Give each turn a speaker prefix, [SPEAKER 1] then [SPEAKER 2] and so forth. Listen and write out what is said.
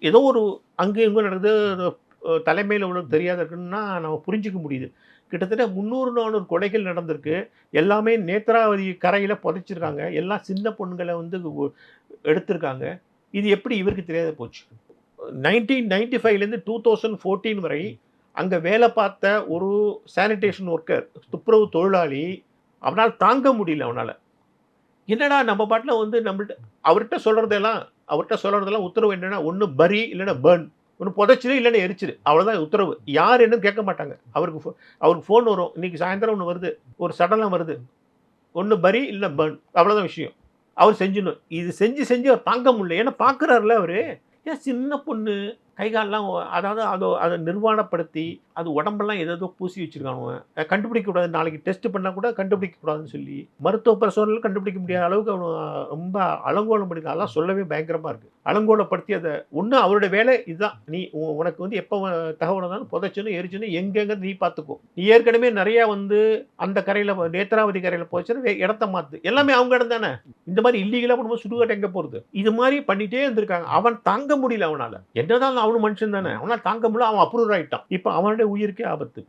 [SPEAKER 1] ஏதோ ஒரு அங்கே இங்கே நடக்குது. தலைமையில உள்ளது தெரியாத இருக்குன்னா நம்ம புரிஞ்சுக்க முடியுது. கிட்டத்தட்ட 300, 400 கொலைகள் நடந்திருக்கு. எல்லாமே நேத்ராவதி கரையில புதைச்சிருக்காங்க. எல்லாம் சின்ன பொண்ணுங்கள வந்து எடுத்திருக்காங்க. இது எப்படி இவருக்கு தெரியாத போச்சு? 1995லேருந்து 2014 வரை அங்க வேலை பார்த்த ஒரு சானிடேஷன் ஒர்க்கர், துப்புரவு தொழிலாளி, அவனால தாங்க முடியல அவனால. என்னடா நம்ம பாட்டுல வந்து நம்மள்ட்ட அவர்ட்ட சொல்றதெல்லாம் உத்தரவு என்னன்னா, ஒண்ணு பரி இல்லன்னா பர்ன். ஒண்ணு புதைச்சிரு இல்லன்னா எரிச்சிரு. அவ்வளவுதான் உத்தரவு. யார் என்னன்னு கேட்க மாட்டாங்க. அவருக்கு ஃபோன் வரும். இன்னைக்கு சாயந்தரம் ஒண்ணு வருது. ஒரு சடலம் வருது. ஒண்ணு பரி இல்ல பர்ன். அவ்வளவுதான் விஷயம். அவர் செஞ்சிடணும். இது செஞ்சு அவர் தாங்க முடியல. ஏன்னா பார்க்குறார்ல அவரு. ஏன் சின்ன பொண்ணு கை கால்லாம் அதாவது அத நிர்வாணப்படுத்தி, அது உடம்பெல்லாம் ஏதேதோ பூசி வச்சிருக்கானுவ. கண்டுபிடிக்க கூடாது. நாளைக்கு டெஸ்ட் பண்ணா கூட கண்டுபிடிக்க கூடாதுன்னு சொல்லி, மருத்துவ பரிசோதனையில கண்டுபிடிக்க முடியாத அளவுக்கு அவன ரொம்ப அலங்கோலம் பண்ணிருக்கான். அதெல்லாம் சொல்லவே பயங்கரமா இருக்கு. அலங்கோலப்படுத்தி ஒண்ணு அவருடைய வேலை இதுதான். நீ உனக்கு வந்து எப்ப தகவல் வந்தாலும் புதைச்சணும், எரிச்சணும் எங்கெங்க நீ பார்த்துக்கோ. நீ ஏற்கனவே நெறைய வந்து அந்த கரையில நேத்ராவதி கரையில புதைச்சா இடத்த மாத்து. எல்லாமே அவங்க இடம் தானே. இந்த மாரி இல்லீகலா பண்ணும்போது சுடுகாடு எங்க போறது? இது மாரி பண்ணிட்டே இருந்திருக்காங்க. அவன் தாங்க முடியல அவனால. என்னதான் அவனும் மனுஷன் தானே. அவனால தாங்க முடியல. அவன் அப்ரூவர் ஆயிட்டான். இப்ப அவனுடைய உயிருக்கே ஆபத்து.